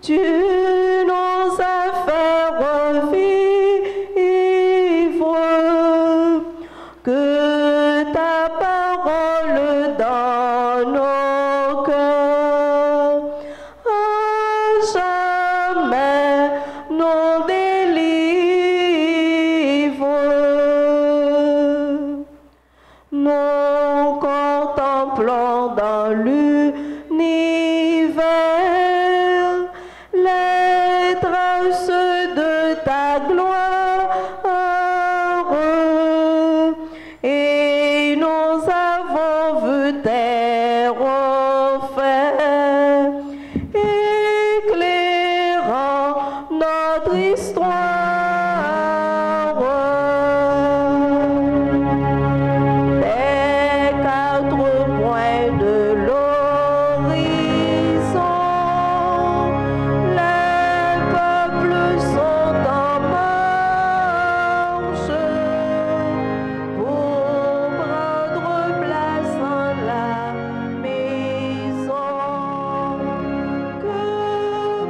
Tu nous as fait revivre, que ta parole dans nos cœurs à jamais nous délivre. Nous contemplons dans l'univers les traces de ta gloire, et nous avons vu tes reflets éclairant notre histoire. Des quatre points de l'horizon, les peuples sont en marche pour prendre place en la maison que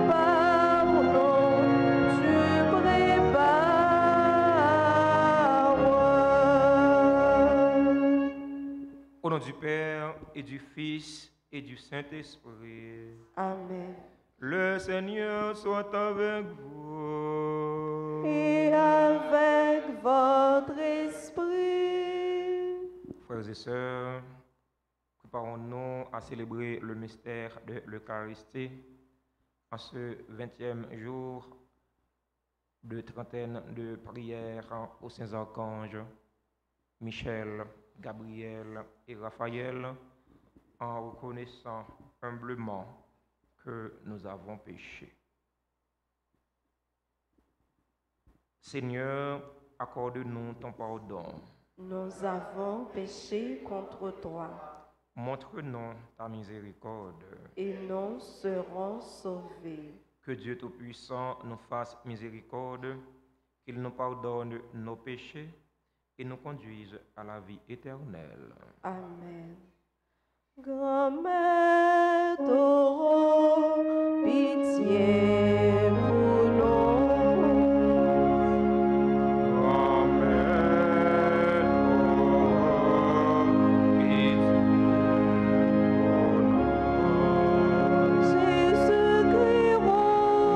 par nous tu prépares. Au nom du Père et du Fils et du Saint-Esprit, Amen. le Seigneur soit avec vous. Et avec votre esprit. Frères et sœurs, préparons-nous à célébrer le mystère de l'Eucharistie en ce 20e jour de trentaine de prières aux saints archanges Michel, Gabriel et Raphaël, en reconnaissant humblement que nous avons péché. Seigneur, accorde-nous ton pardon. Nous avons péché contre toi Montre-nous ta miséricorde. et nous serons sauvés. Que Dieu Tout-Puissant nous fasse miséricorde, qu'il nous pardonne nos péchés et nous conduise à la vie éternelle. Amen. Grand Maître, aie pitié pour nous. Jésus-Christ,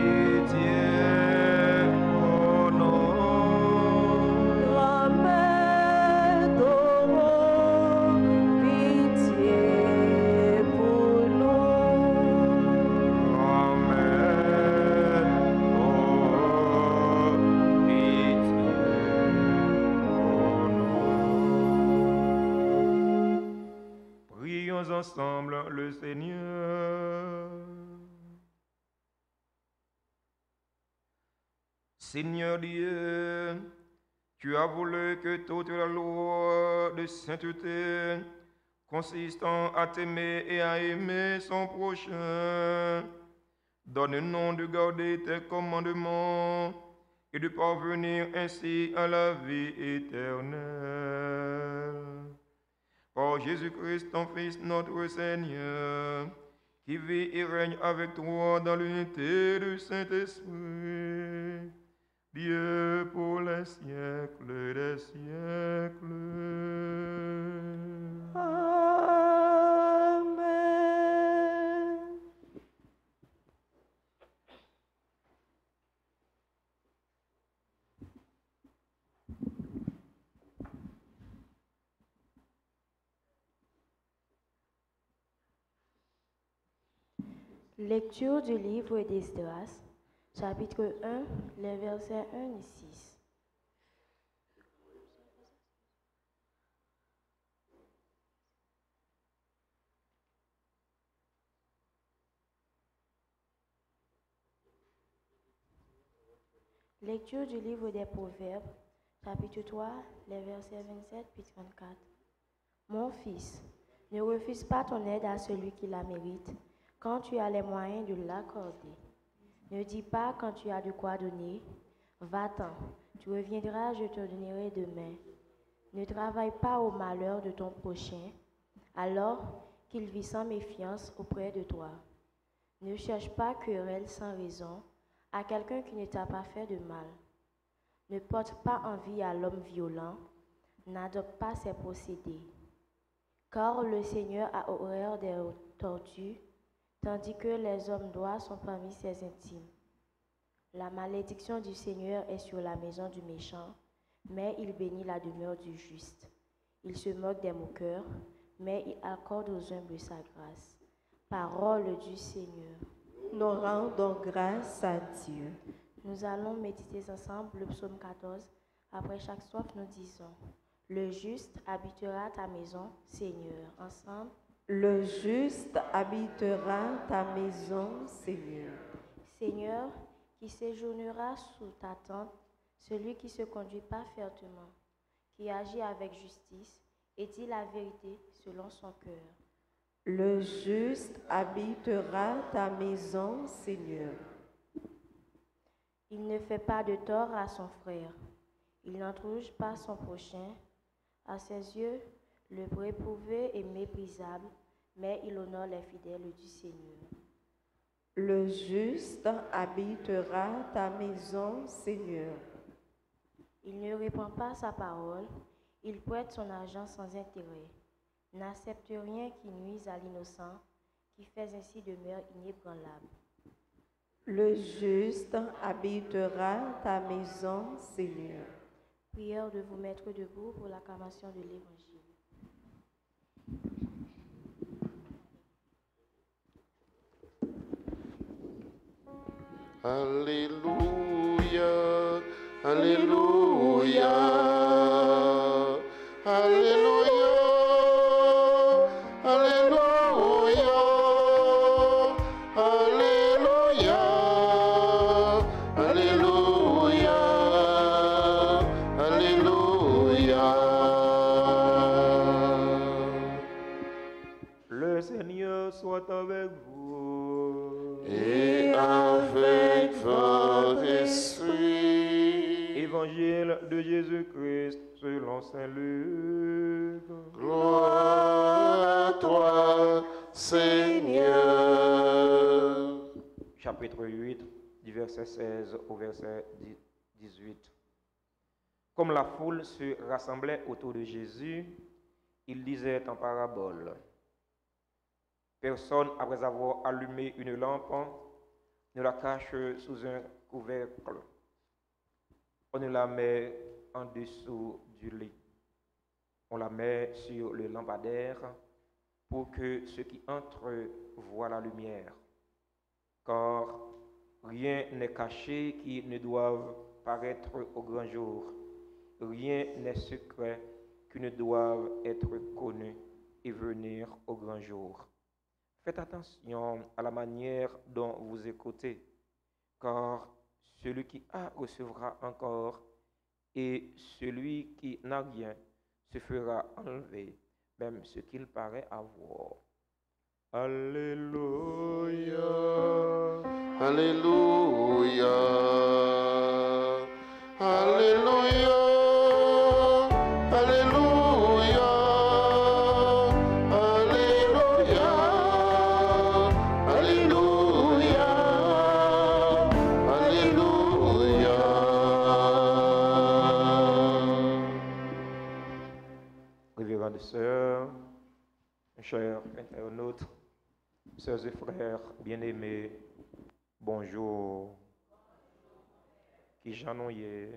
pitié pour nous. Grand Maître, pitié pour nous. Prions ensemble le Seigneur. Seigneur Dieu, tu as voulu que toute la loi de sainteté consistant à t'aimer et à aimer son prochain, donne-nous de garder tes commandements et de parvenir ainsi à la vie éternelle. Par Jésus-Christ, ton Fils, notre Seigneur, qui vit et règne avec toi dans l'unité du Saint-Esprit, Dieu pour les siècles des siècles. Amen. Lecture du livre d'Esdras, chapitre 1, les versets 1 et 6. Lecture du livre des Proverbes, chapitre 3, les versets 27 puis 34. Mon fils, ne refuse pas ton aide à celui qui la mérite, quand tu as les moyens de l'accorder. Ne dis pas quand tu as de quoi donner, va-t'en, tu reviendras, je te donnerai demain. Ne travaille pas au malheur de ton prochain, alors qu'il vit sans méfiance auprès de toi. Ne cherche pas querelle sans raison à quelqu'un qui ne t'a pas fait de mal. Ne porte pas envie à l'homme violent, n'adopte pas ses procédés. Car le Seigneur a horreur des tortues, tandis que les hommes droits sont parmi ses intimes. La malédiction du Seigneur est sur la maison du méchant, mais il bénit la demeure du juste. Il se moque des moqueurs, mais il accorde aux humbles sa grâce. Parole du Seigneur. Nous rendons grâce à Dieu. Nous allons méditer ensemble le psaume 14. Après chaque strophe, nous disons: Le juste habitera ta maison, Seigneur. Ensemble. Le juste habitera ta maison, Seigneur. Seigneur, qui séjournera sous ta tente, celui qui se conduit parfaitement, qui agit avec justice et dit la vérité selon son cœur. Le juste habitera ta maison, Seigneur. Il ne fait pas de tort à son frère. Il n'entrouge pas son prochain. À ses yeux, le réprouvé est méprisable, mais il honore les fidèles du Seigneur. Le juste habitera ta maison, Seigneur. Il ne répand pas sa parole. Il prête son argent sans intérêt. N'accepte rien qui nuise à l'innocent, qui fait ainsi demeure inébranlable. Le juste habitera ta maison, Seigneur. Prière de vous mettre debout pour l'acclamation de l'Évangile. Alléluia, Alléluia, Alléluia, Alléluia, Alléluia, Alléluia, Alléluia. Le Seigneur soit avec vous. Et avec votre esprit. Évangile de Jésus-Christ selon saint Luc. Gloire à toi, Seigneur. Chapitre 8, du verset 16 au verset 18. Comme la foule se rassemblait autour de Jésus, il disait en parabole: Personne, après avoir allumé une lampe, ne la cache sous un couvercle. On ne la met en dessous du lit. On la met sur le lampadaire pour que ceux qui entrent voient la lumière. Car rien n'est caché qui ne doive paraître au grand jour. Rien n'est secret qui ne doive être connu et venir au grand jour. Faites attention à la manière dont vous écoutez, car celui qui a recevra encore, et celui qui n'a rien se fera enlever, même ce qu'il paraît avoir. Alléluia. Alléluia, Alléluia, Alléluia, Alléluia, Alléluia, Alléluia. Révérendes sœurs, chers internautes, sœurs et frères bien-aimés, bonjour. Qui j'en ai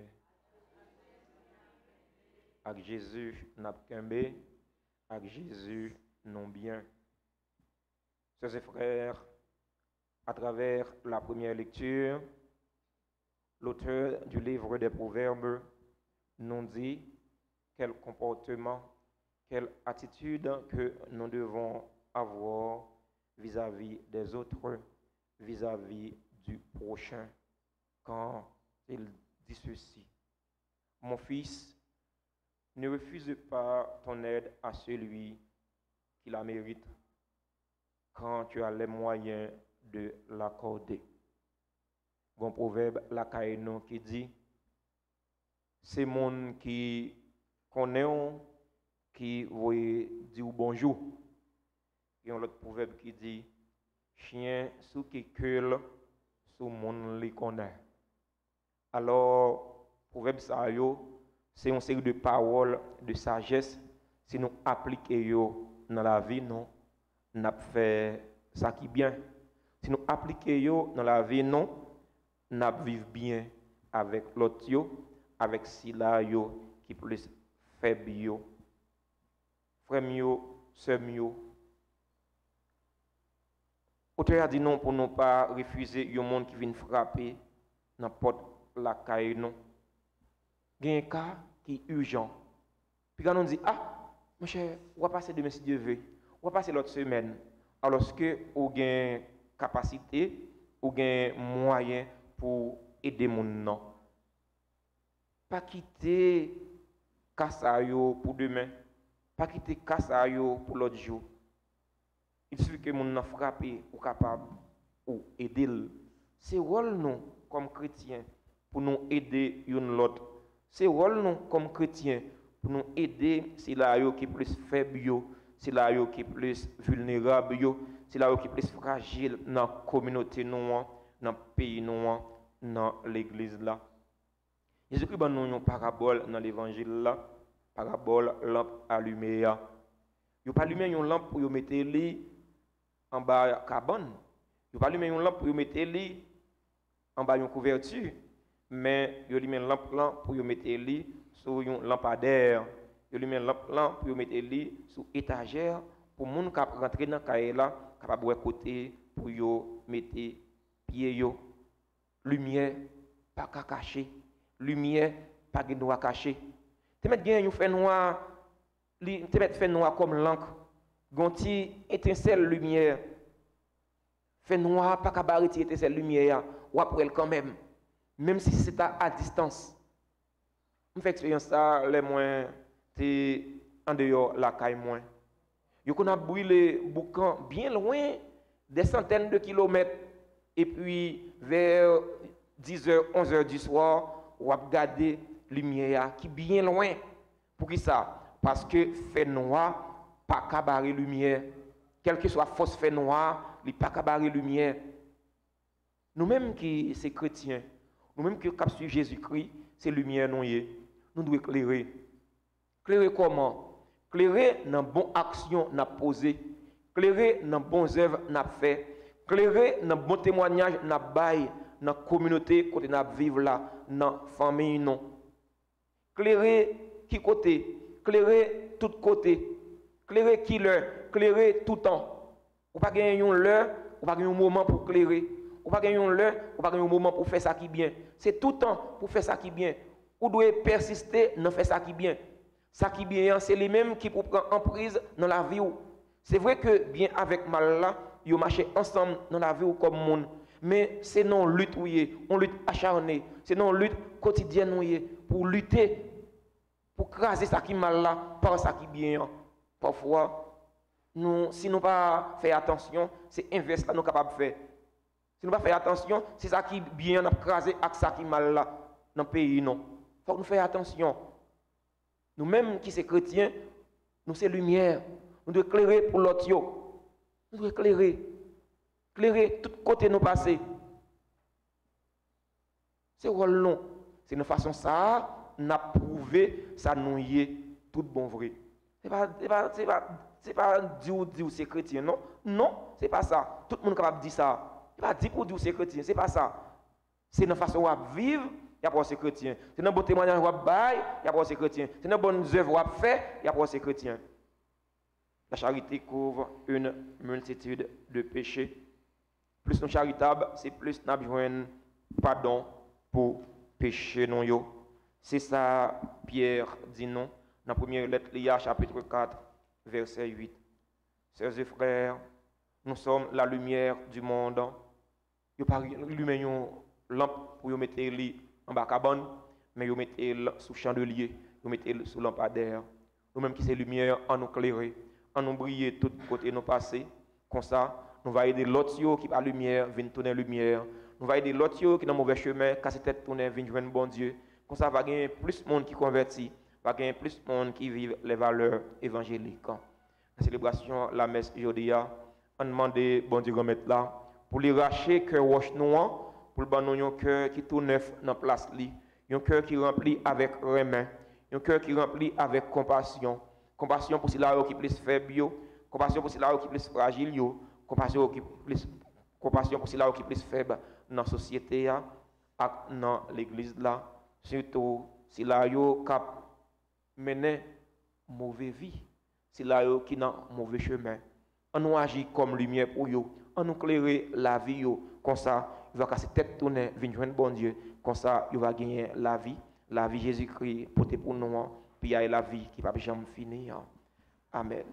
avec Jésus n'a qu'un avec Jésus non bien. Sœurs et frères, à travers la première lecture, l'auteur du livre des Proverbes nous dit quel comportement, quelle attitude que nous devons avoir vis-à-vis des autres, vis-à-vis du prochain, quand il dit ceci: Mon fils, ne refuse pas ton aide à celui qui la mérite, quand tu as les moyens de l'accorder. Bon proverbe, la Kaino qui dit: c'est monde qui connaît qui veut dire bonjour. Il y a un autre proverbe qui dit chien sous qui queule, sous monde les connaît. Alors, proverbe ça c'est une série de paroles de sagesse. Si nous appliquons dans la vie, nous fait ça qui est bien. Si nous appliquons dans la vie, nous vivons bien avec l'autre, avec ceux qui plus faible. Frère, sœur, auteur a dit non pour ne pas refuser un monde qui vient frapper n'importe la caille. Il y a un cas qui est urgent. Puis quand on dit, ah, mon cher, on va passer demain si Dieu veut, on va passer l'autre semaine, alors que vous avez une capacité, vous avez un moyen pour aider mon nom. Pas quitter Kassayo pour demain, pas quitter Kassayo pour l'autre jour. Il suffit que mon nom frappe ou capable ou aider. C'est rôle nous comme chrétiens pour nous aider l'autre. C'est rôle nous comme chrétiens pour nous aider c'est là qui est plus faible, c'est là qui est plus vulnérable, c'est là qui est plus fragile dans la communauté dans le pays dans l'église là. Jésus-Christ a nous une parabole dans l'évangile là, parabole lampe allumée. Il pas allumé une lampe pour mettre li en bas cabane. Il pas allumé une lampe pour mettre li en bas une couverture. Mais il y a une lampe pour mettre li sur un lampadaire. Il y a une lampe pour mettre li sur étagère pour les gens qui rentrent dans la caille là, capable de côté pour mettre pied yo. Lumière pas qu'à cacher, lumière pas de noir caché. Tu mets bien un fait noir, tu mets fait noir comme l'encre. Gonti étincelle lumière. Fait noir pas qu'à barrer étincelle lumière ou après quand même si c'est à distance. Je fais expérience ça, les moins, c'est en dehors la caille moins. Yo qu'on a brûlé boucan bien loin, des centaines de kilomètres, et puis vers 10h, 11h du soir, on a regardé lumière qui bien loin. Pour qui ça? Parce que fait noir, pas qu'à barrer lumière. Quel que soit force fait noir, il pas qu'à barrer lumière. Nous-mêmes qui sommes chrétiens, nous-mêmes qui suivons Jésus-Christ, c'est lumière nous nous devons éclairer. Éclairer comment? Éclairer dans les bonnes actions nous poser, éclairer dans les bonnes œuvres nous fait, éclairer dans les bons témoignages nous bail dans la communauté côté nous vivre là, dans la famille non. Éclairer qui côté? Éclairer tout côté. Éclairer qui l'heure? Éclairer tout temps. Ou pas gagner une l'heure, ou pas gagner un moment pour éclairer. Ou pas gagner une l'heure, ou pas gagner un moment pour faire ça qui est bien. C'est tout temps pour faire ça qui est bien. Ou doit persister dans faire ça qui est bien. Ça qui est bien, c'est les mêmes qui pour prendre en prise dans la vie. C'est vrai que bien avec mal là, ils marchent ensemble dans la vie comme monde. Mais c'est non lutte on lutte acharnée, c'est non lutte quotidienne pour lutter, pour craser ça qui est mal là par ça qui est bien. Parfois, nous, si nous pas faire attention, c'est inverse là nous capables de faire. Si nous pas faire attention, c'est ça qui est bien, nous craser avec ça qui est mal là dans le pays non. Faut nous faire attention. Nous-mêmes qui sommes chrétiens, nous sommes lumière. Nous devons éclairer pour l'autre. Nous devons éclairer. Éclairer tout côté nous passer. C'est rôle non. C'est une façon ça, nous avons prouvé ça nous y est tout bon vrai. C'est pas dire c'est chrétien, non. Non, c'est pas ça. Tout le monde est capable de dire ça. C'est pas dire pour dire c'est chrétien, c'est pas ça. C'est une façon de vivre. Il y a pas de chrétien. C'est un bon témoignage qu'on bail, il y a pas de chrétien. C'est une bonne œuvre qu'on fait, il y a pas de chrétien. La charité couvre une multitude de péchés. Plus nous charitables, c'est plus nous avons pardon pour péché non yo. C'est ça Pierre dit non dans la première lettre Lia chapitre 4 verset 8. Sœurs et frères, nous sommes la lumière du monde. Yo pas lumière une lampe pour mettre li en bas cabane, mais vous mettez sous chandelier, vous mettez sous lampadaire. Nous-mêmes qui sommes lumière, en nous éclairer, en nous briller tout côté nous passer. Comme ça, nous allons aider l'autre qui a lumière, viennent tourner lumière. Nous allons aider l'autre qui est dans mauvais chemin, casser tête tourner, viennent joindre bon Dieu. Comme ça, va gagner plus de monde qui convertit, va gagner plus de monde qui vivent les valeurs évangéliques. La célébration, la messe aujourd'hui, on demande bon Dieu remettre là pour lui racher cœur roche noir, pour le donner un cœur qui tout neuf dans la place li, un cœur qui rempli avec remède, un cœur qui rempli avec compassion, compassion pour ceux qui plus faibles, compassion pour ceux qui plus fragiles, compassion pour ceux qui plus faibles dans la société et dans l'église là, surtout si là yo cap mener mauvaise vie, si là yo qui dans mauvais chemin. On nous agit comme lumière pour eux, on nous éclairer la vie yo, comme ça il va casser tête tourner venir joindre bon Dieu, comme ça il va gagner la vie Jésus-Christ porté pour nous, puis il y a la vie qui va jamais finir. Amen.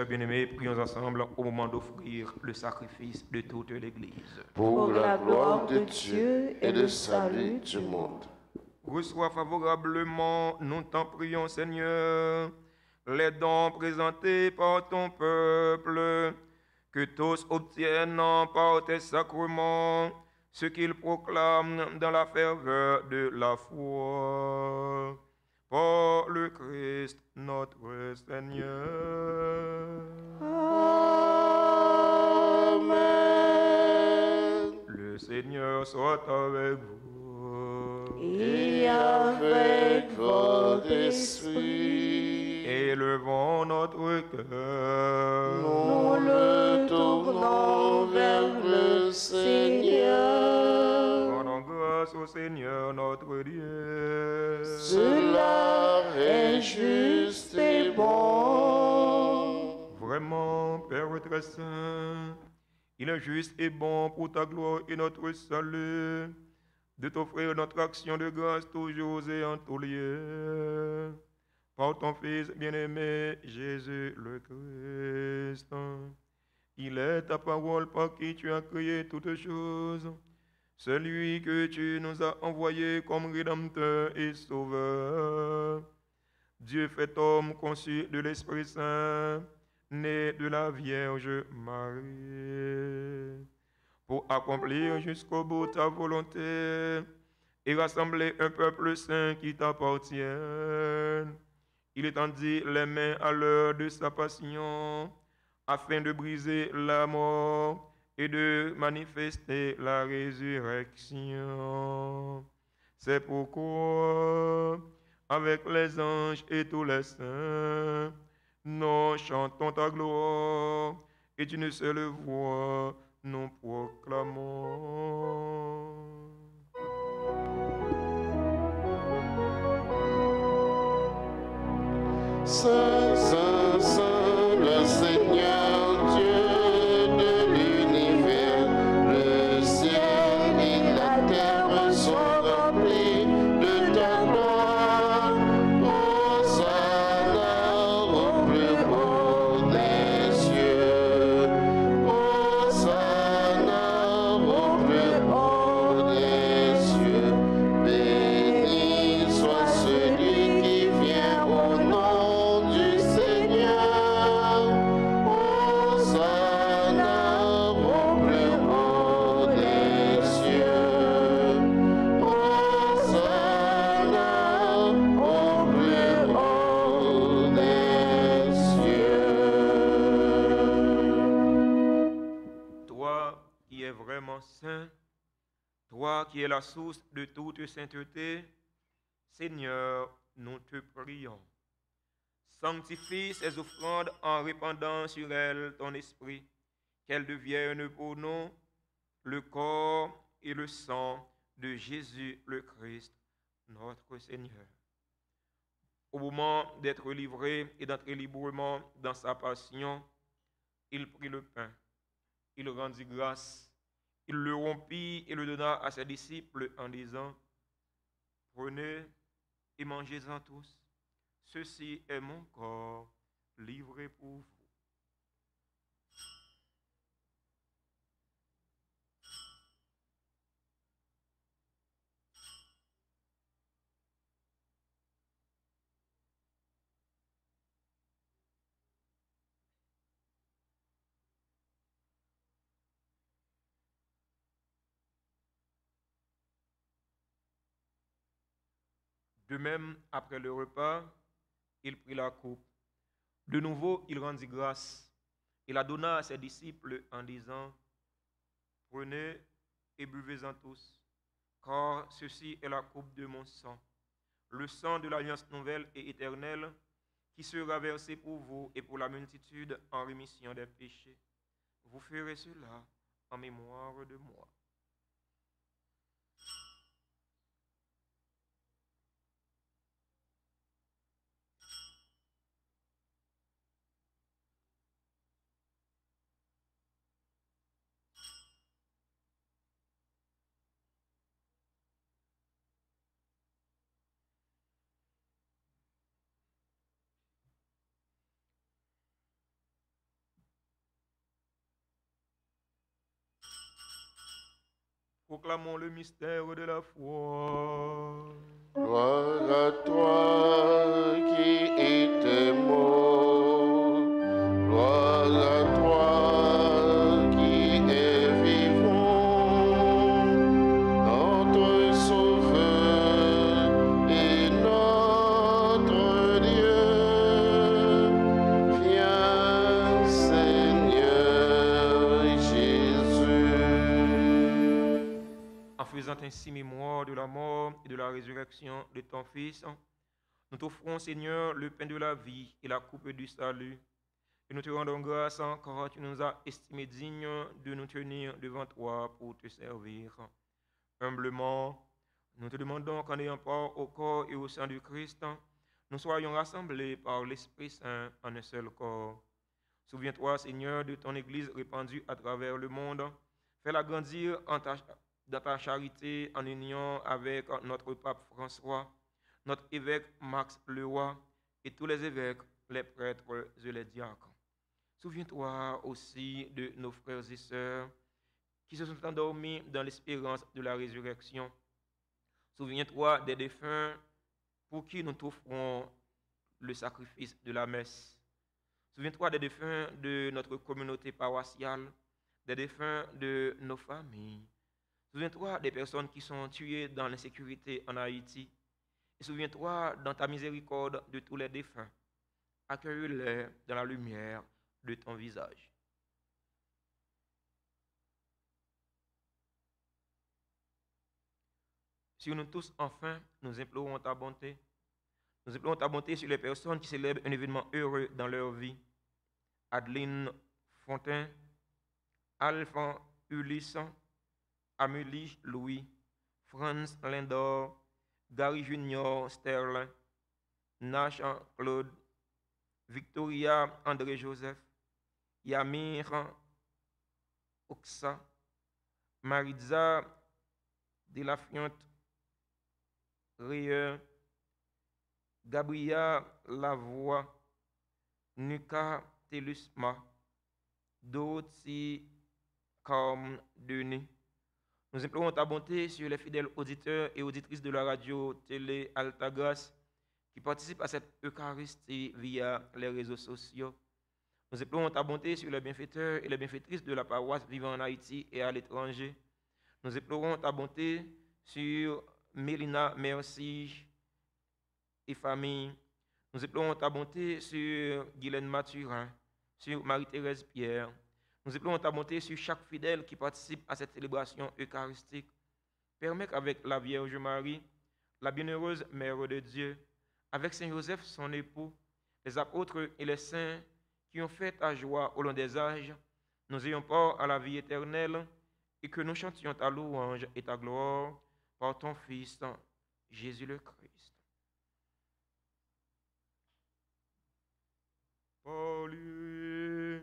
Bien-aimés, prions ensemble au moment d'offrir le sacrifice de toute l'Église. Pour la gloire de Dieu et le salut du monde. Reçois favorablement, nous t'en prions, Seigneur, les dons présentés par ton peuple, que tous obtiennent par tes sacrements ce qu'ils proclament dans la ferveur de la foi. Par le Christ notre Seigneur. Amen. Le Seigneur soit avec vous. Et avec votre esprit. Élevons notre cœur. Nous le tournons vers le Seigneur. Rendons grâce au Seigneur notre Dieu. Cela est juste et bon. vraiment, Père très saint, il est juste et bon pour ta gloire et notre salut de t'offrir notre action de grâce toujours et en tout lieu. Par ton Fils bien-aimé, Jésus le Christ. Il est ta parole par qui tu as créé toutes choses. Celui que tu nous as envoyé comme Rédempteur et Sauveur. Dieu fait homme conçu de l'Esprit Saint, né de la Vierge Marie, pour accomplir jusqu'au bout ta volonté et rassembler un peuple saint qui t'appartient. Il étendit les mains à l'heure de sa passion, afin de briser la mort et de manifester la résurrection. C'est pourquoi, avec les anges et tous les saints, nous chantons ta gloire, et d'une seule voix, nous proclamons. Saint, Saint, Saint, le Seigneur Dieu de l'univers, le ciel et la terre sont remplis de ta gloire. Hosanna au plus haut des cieux. Hosanna au plus haut des cieux. Béni soit celui qui vient au nom du Seigneur. Hosanna au plus haut des cieux. Hosanna au plus haut des cieux. Toi qui es vraiment saint, toi qui es la source de toute sainteté, Seigneur, nous te prions. Sanctifie ces offrandes en répandant sur elles ton esprit, qu'elles deviennent pour nous le corps et le sang de Jésus le Christ, notre Seigneur. Au moment d'être livré et d'entrer librement dans sa passion, il prit le pain, il rendit grâce, il le rompit et le donna à ses disciples en disant, « Prenez et mangez-en tous. Ceci est mon corps livré pour vous. » De même, après le repas, il prit la coupe. De nouveau, il rendit grâce. Il la donna à ses disciples en disant, « Prenez et buvez-en tous, car ceci est la coupe de mon sang, le sang de l'alliance nouvelle et éternelle, qui sera versé pour vous et pour la multitude en rémission des péchés. Vous ferez cela en mémoire de moi. » Proclamons le mystère de la foi. Gloire à toi qui étais mort. Gloire à toi qui es vivant. Notre Sauveur et notre Dieu. Viens, Seigneur Jésus. En faisant ainsi mémoire de la mort et de la résurrection de ton Fils, nous t'offrons, Seigneur, le pain de la vie et la coupe du salut. Et nous te rendons grâce car tu nous as estimés dignes de nous tenir devant toi pour te servir. Humblement, nous te demandons qu'en ayant part au corps et au sang du Christ, nous soyons rassemblés par l'Esprit Saint en un seul corps. Souviens-toi, Seigneur, de ton Église répandue à travers le monde. Fais-la grandir dans ta charité en union avec notre pape François, notre évêque Max Leroy et tous les évêques, les prêtres et les diacres. Souviens-toi aussi de nos frères et sœurs qui se sont endormis dans l'espérance de la résurrection. Souviens-toi des défunts pour qui nous t'offrons le sacrifice de la messe. Souviens-toi des défunts de notre communauté paroissiale, des défunts de nos familles. Souviens-toi des personnes qui sont tuées dans l'insécurité en Haïti. Et souviens-toi dans ta miséricorde de tous les défunts. Accueille-les dans la lumière de ton visage. Sur nous tous, enfin, nous implorons ta bonté. Nous implorons ta bonté sur les personnes qui célèbrent un événement heureux dans leur vie. Adeline Fontaine, Alphonse Ulysse, Amélie Louis, Franz Lindor, Gary Junior Sterling, Nash Claude, Victoria André Joseph, Yamir Oxa, Maritza Delafiante, Rieur, Gabriela Lavoie, Nuka Telusma, Dotsi Carm Denis. Nous implorons ta bonté sur les fidèles auditeurs et auditrices de la radio Télé Altagrace qui participent à cette Eucharistie via les réseaux sociaux. Nous implorons ta bonté sur les bienfaiteurs et les bienfaitrices de la paroisse vivant en Haïti et à l'étranger. Nous implorons ta bonté sur Mélina Merci et famille. Nous implorons ta bonté sur Guylaine Mathurin, sur Marie-Thérèse Pierre. Nous implorons ta bonté sur chaque fidèle qui participe à cette célébration eucharistique. Permets qu'avec la Vierge Marie, la bienheureuse Mère de Dieu, avec Saint Joseph, son époux, les apôtres et les saints qui ont fait ta joie au long des âges, nous ayons part à la vie éternelle et que nous chantions ta louange et ta gloire par ton Fils, Jésus le Christ. Par lui,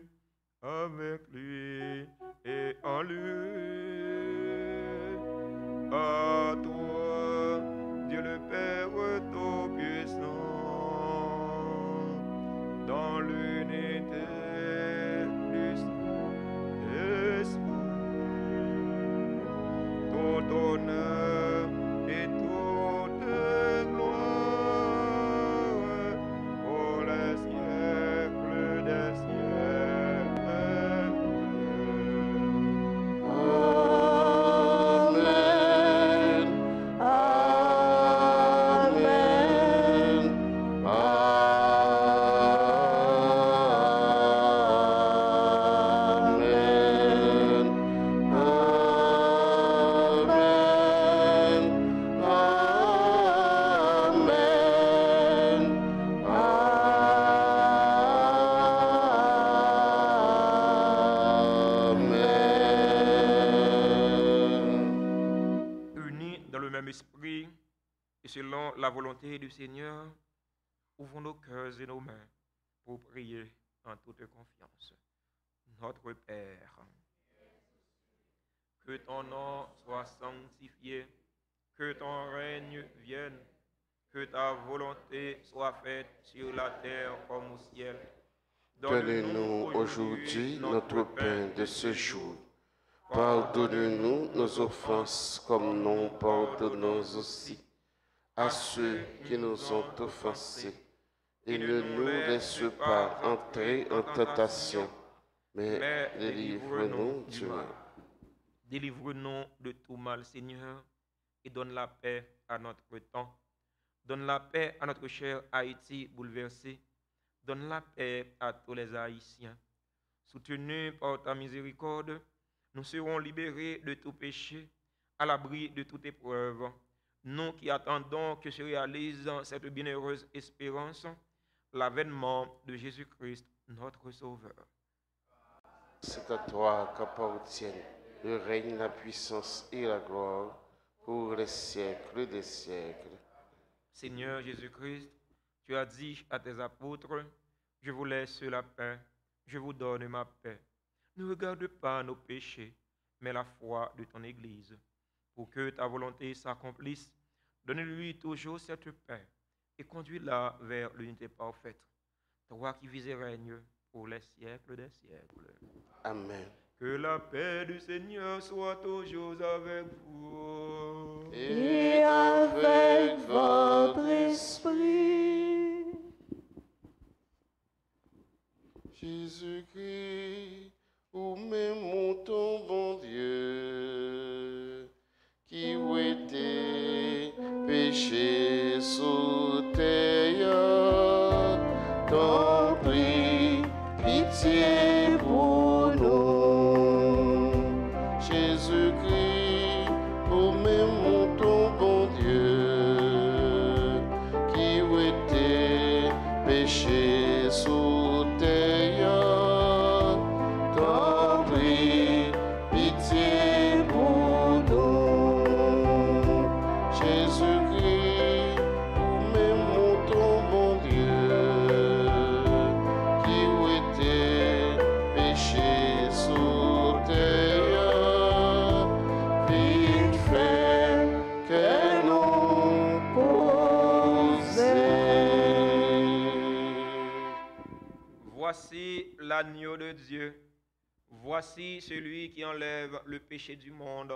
avec lui et en lui, à toi, Dieu le Père Tout-Puissant, dans l'unité du Saint-Esprit, tout honneur et toute gloire pour les siècles des siècles. Amen. Amen. Amen. Unis dans le même esprit et selon la volonté du Seigneur, ouvrons nos cœurs et nos mains pour prier en toute confiance. Notre Père, que ton nom soit sanctifié, que ton règne vienne, que ta volonté soit faite sur la terre comme au ciel. Donne-nous aujourd'hui notre pain de ce jour. Pardonne-nous nos offenses comme nous pardonnons aussi à ceux qui nous ont offensés. Et ne nous laisse pas entrer en tentation, mais délivre-nous du mal. Délivre-nous de tout mal, Seigneur, et donne la paix à notre temps. Donne la paix à notre cher Haïti bouleversé. Donne la paix à tous les Haïtiens. Soutenus par ta miséricorde, nous serons libérés de tout péché, à l'abri de toute épreuve. Nous qui attendons que se réalise cette bienheureuse espérance, l'avènement de Jésus-Christ, notre Sauveur. C'est à toi qu'appartiennent le règne, la puissance et la gloire pour les siècles des siècles. Seigneur Jésus-Christ, tu as dit à tes apôtres, je vous laisse la paix, je vous donne ma paix. Ne regarde pas nos péchés, mais la foi de ton Église. Pour que ta volonté s'accomplisse, donne-lui toujours cette paix et conduis-la vers l'unité parfaite. Toi qui vis et règnes pour les siècles des siècles. Amen. Que la paix du Seigneur soit toujours avec vous. Et avec votre esprit. Jésus-Christ, où même ton bon Dieu, qui où était péché sous terre, t'en prie, pitié pour nous. Jésus-Christ, où même ton bon Dieu, qui où était péché sous terre, t'en prie, pitié pour nous. Jésus-Christ, même ton bon Dieu, qui où était péché sous terre, vite fait que nous Voici l'agneau de Dieu. Voici celui qui enlève le péché du monde.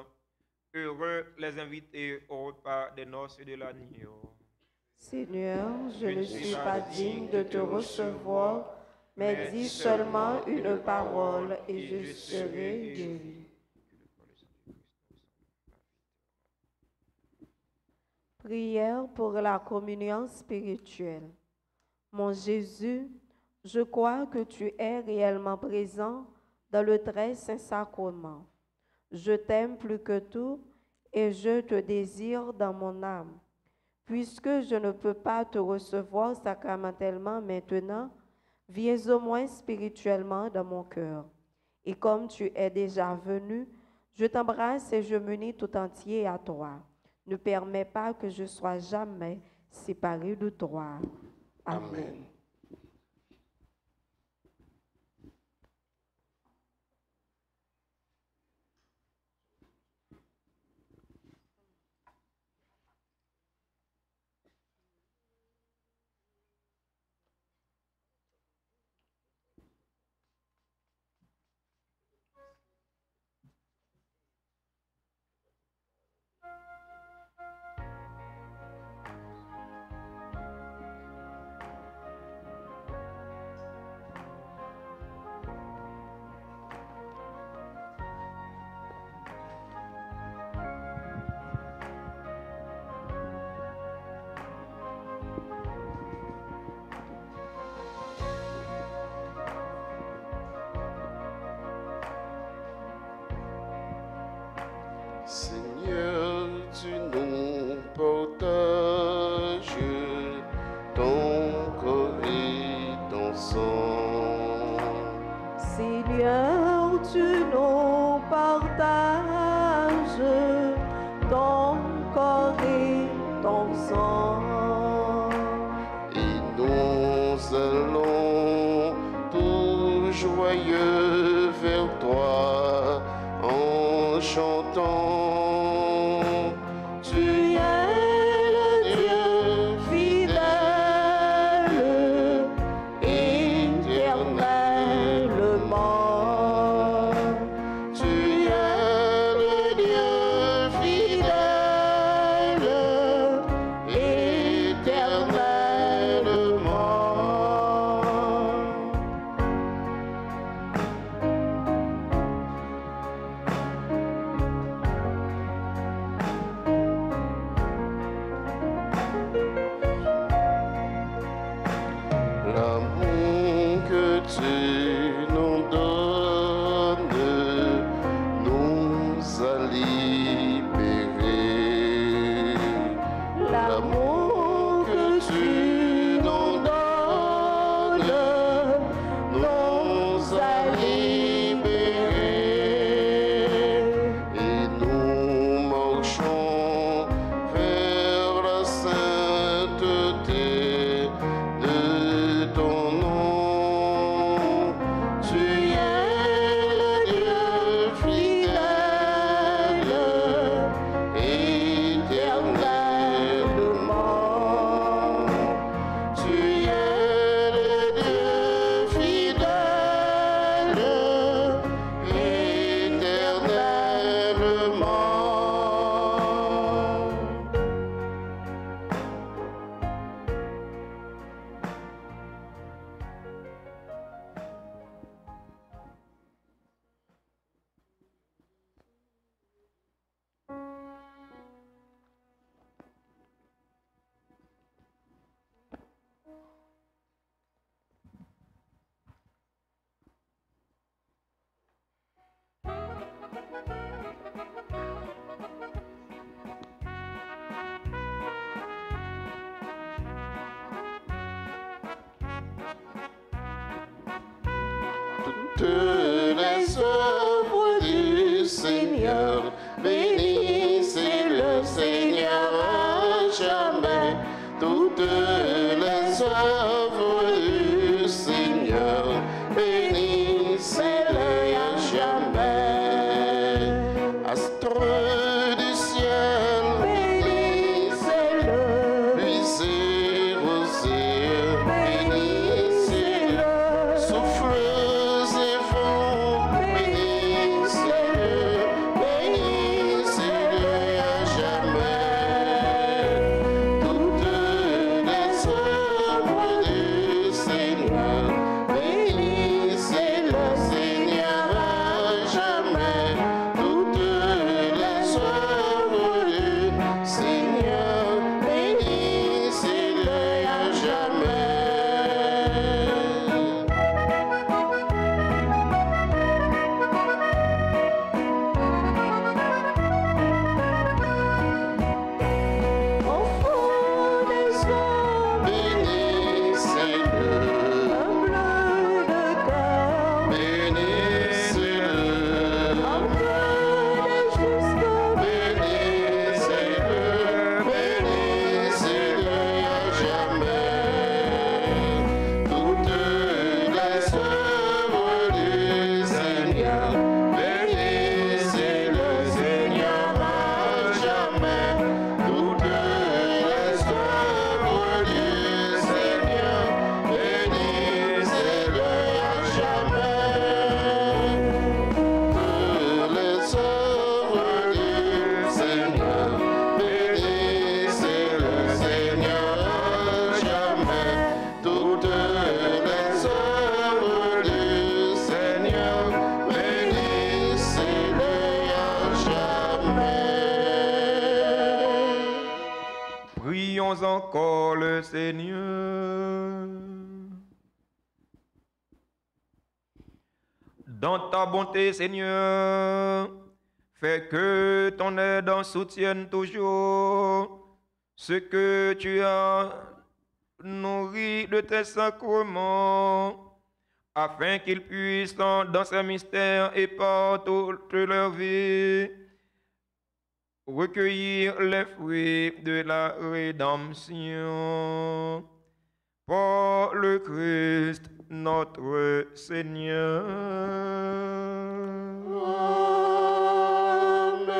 Heureux les invités au repas des noces de l'agneau. Seigneur, je ne suis pas digne de te recevoir, mais dis seulement une parole et je serai guéri. Prière pour la communion spirituelle. Mon Jésus, je crois que tu es réellement présent dans le très saint sacrement. Je t'aime plus que tout et je te désire dans mon âme. Puisque je ne peux pas te recevoir sacramentellement maintenant, viens au moins spirituellement dans mon cœur. Et comme tu es déjà venu, je t'embrasse et je m'unis tout entier à toi. Ne permets pas que je sois jamais séparé de toi. Amen. Seigneur, tu nous partages ton corps et ton sang. Seigneur, tu nous partages ton corps et ton sang. Et nous allons tout joyeux vers toi en chantant. Tu es le Dieu fidèle, éternellement. Tu es le Dieu fidèle, éternellement. toutes les œuvres du Seigneur. Bénissez le Seigneur à jamais. Toutes les œuvres du Seigneur. Bénissez-le à jamais. Astre du ciel, bénissez-le. Luisez, rosée, bénissez-le. Souffles et vents, bénissez-le. Bénissez-le à jamais. Toutes les œuvres du Seigneur. Bénissez le Seigneur à jamais. Toutes les œuvres du Seigneur. Bénissez-le à jamais. Au fond des eaux, Bénissez-le. bleu de cœur, Bénissez-le. des justes, Bénissez-le. Bénissez-le à jamais. Toutes les œuvres du Seigneur. Bénissez le Seigneur à jamais. Toutes les œuvres du Seigneur. Bénissez-le à jamais. Toutes les œuvres du Seigneur. Bénissez le Seigneur à jamais. Toutes les œuvres du Seigneur. Bénissez-le à jamais. Prions encore le Seigneur. Dans ta bonté, Seigneur, fais que ton aide en soutienne toujours ce que tu as nourri de tes sacrements, afin qu'ils puissent, dans ces mystères et par toute leur vie, recueillir les fruits de la rédemption. Par le Christ notre Seigneur.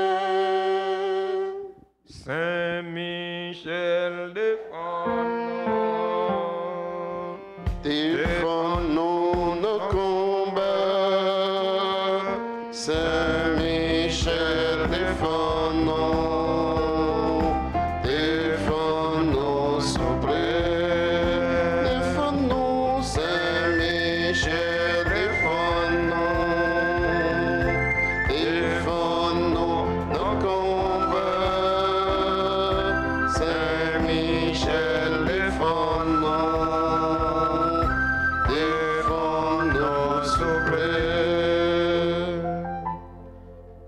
Amen. Saint Michel, défends-nous. Défends-nous nos combats. Saint Michel, défends-nous. Défends-nous, suprême. Défends-nous, Saint Michel, défends-nous. Défends-nous nos combats. Saint Michel, défends-nous. Défends-nous, suprême.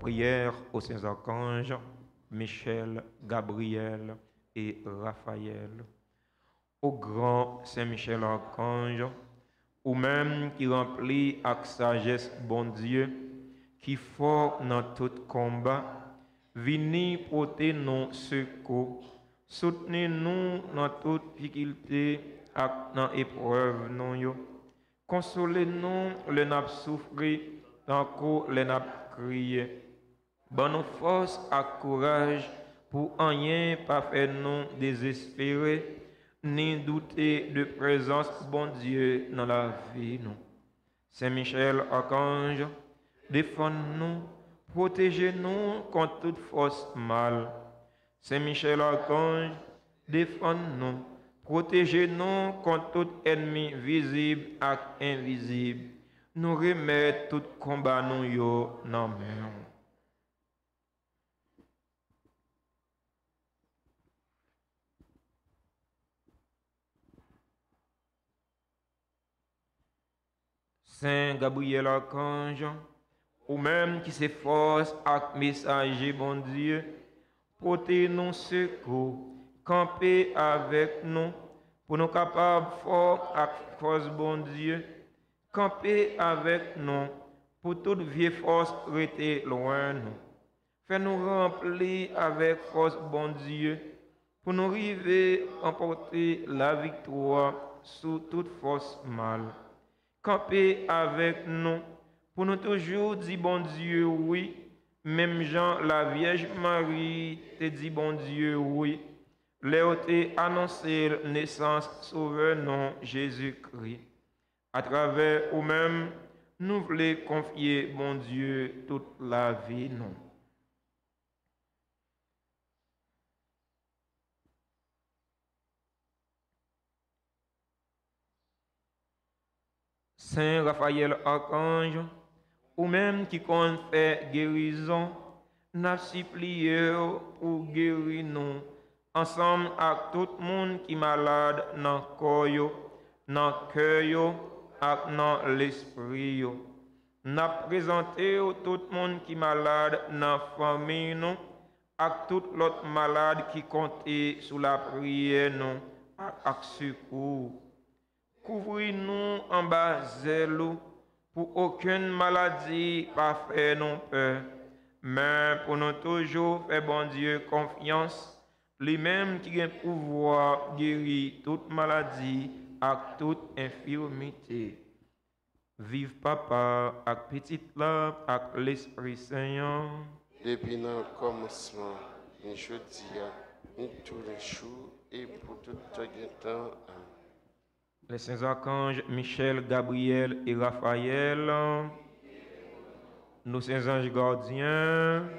Prière aux saints archanges, Michel, Gabriel et Raphaël. Au grand Saint Michel archange, ou même qui remplit avec sagesse bon Dieu, qui fort dans tout combat, venez porter nos secours, soutenez-nous dans toute difficulté et dans épreuve non yo. Consolez-nous le nap souffrir, tant que le nap crier. Bonne nous force et courage pour rien pas faire nous désespérer, ni douter de présence bon Dieu dans la vie nous. Saint Michel archange, défends-nous, protégez-nous contre toute force mal. Saint Michel archange, défends-nous, protégez-nous contre tout ennemi visible et invisible. Nous remettons tout combat nous yo dans main. Saint Gabriel archange, ou même qui s'efforce avec messager bon Dieu, portez-nous secours, campez avec nous, pour nous capables fort avec force bon Dieu, Campez avec nous pour toute vieille force rester loin nous. Fais-nous remplir avec force, bon Dieu, pour nous arriver à emporter la victoire sous toute force mal. Campez avec nous pour nous toujours dire, bon Dieu, oui. Même Jean, la Vierge Marie, te dit, bon Dieu, oui. Léo t'a annoncé la naissance sauveur, non, Jésus-Christ. À travers nous-mêmes, nous voulons confier, bon Dieu, toute la vie, non. Saint Raphaël Archange, ou même qui compte faire guérison, n'a supplié pour guérir nous, ensemble avec tout le monde qui est malade dans le corps, dans le cœur et dans l'esprit. N'a présenté tout le monde qui est malade dans la famille, nous, et tout l'autre malade qui compte sous la prière, nous, et secours. Couvrez-nous en bas zèle pour aucune maladie pas faire non peur, mais pour nous toujours faire bon Dieu confiance, lui-même qui a le pouvoir guérir toute maladie et toute infirmité. Vive Papa avec petite là, avec l'Esprit Saint. Depuis le commencement, ni jeudi, ni tous les jours, et pour tout le temps. Les saints archanges Michel, Gabriel et Raphaël, nos saints anges gardiens,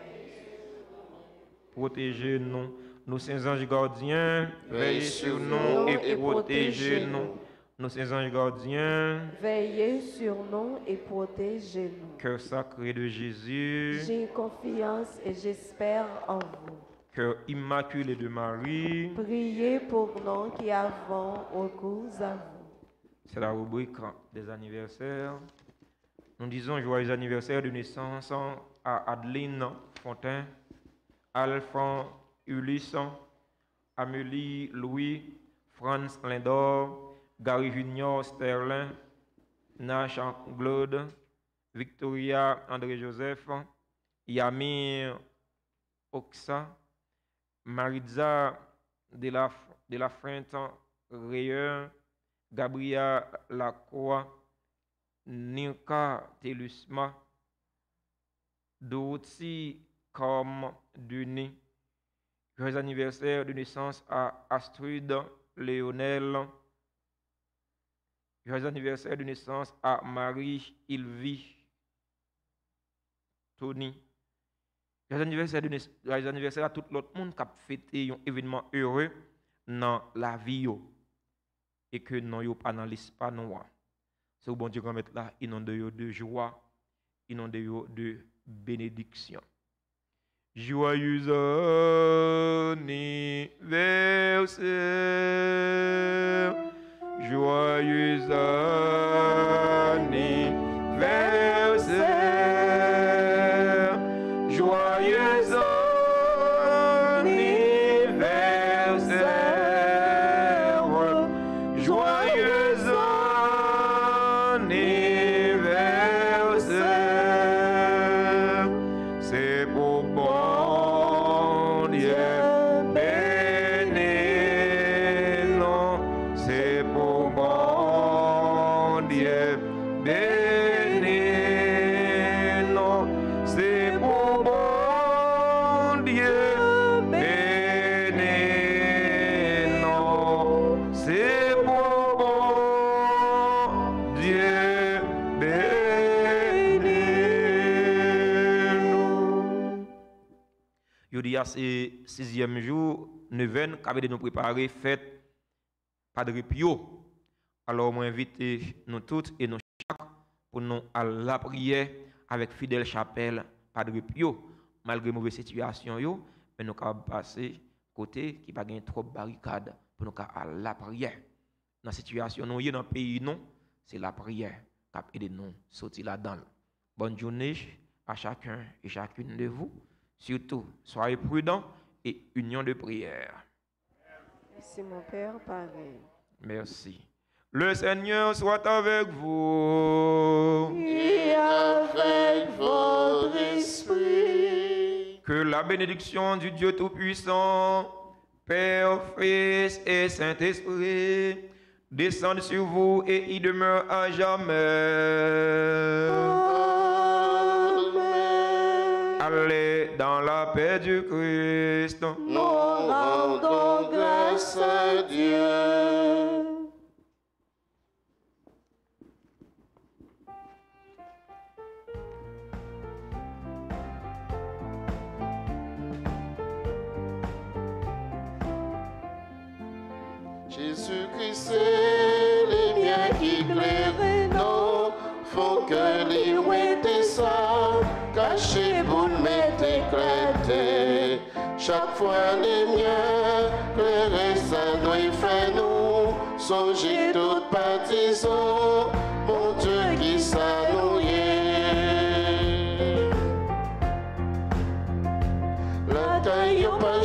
protégez-nous. Nos saints anges gardiens, veillez sur nous et protégez-nous. Nos saints anges gardiens, Veillez sur nous et protégez-nous. Cœur sacré de Jésus, J'ai confiance et j'espère en vous. Cœur immaculé de Marie, Priez pour nous qui avons recours à vous. c'est la rubrique des anniversaires. Nous disons joyeux anniversaire de naissance à Adeline Fontaine, Alphonse Ulysse, Amélie Louis, Franz Lindor, Gary Junior Sterling, Nash Claude, Victoria André Joseph, Yamir Oxa, Maritza de la Frente Rayeur, Gabriel Lacroix, Ninka Telusma, Dorothy Comme Denis. Joyeux anniversaire de naissance à Astrid Léonel. Joyeux anniversaire de naissance à Marie Ilvi Tony. Joyeux anniversaire à tout l'autre monde qui a fêté un événement heureux dans la vie. Et que non, yo pas dans l'espace noir. C'est bon Dieu qu'on mette là, inonde yo de joie, inonde yo de bénédiction. Joyeux anniversaire, joyeux anniversaire, joyeux c'est 6e jour, 9e, qui avait de nous préparer fête Padre Pio. Alors, moi invite nous toutes et nous chaque pour nous à la prière avec fidèle chapelle Padre Pio. Malgré mauvaise situation, mais nous avons passé côté qui pas gagner trop de barricades pour nous à la prière. Dans la situation nous dans le pays, non, c'est la prière qui a aidé nous sortir là-dedans. Bonne journée à chacun et chacune de vous. Surtout, soyez prudents et union de prière. Merci mon Père, pareil. Merci. Le Seigneur soit avec vous. Et avec votre esprit. Que la bénédiction du Dieu Tout-Puissant, Père, Fils et Saint-Esprit, descende sur vous et y demeure à jamais. Amen. Allez dans la paix du Christ. Nous rendons grâce à Dieu. Jésus-Christ, c'est les miens qui éclairent nos font que les ouétés sont cachés pour mettre éclater. Chaque fois les miens éclairés, ça doit faire nous songer toute partisan, mon Dieu qui s'annouille. La taille au pas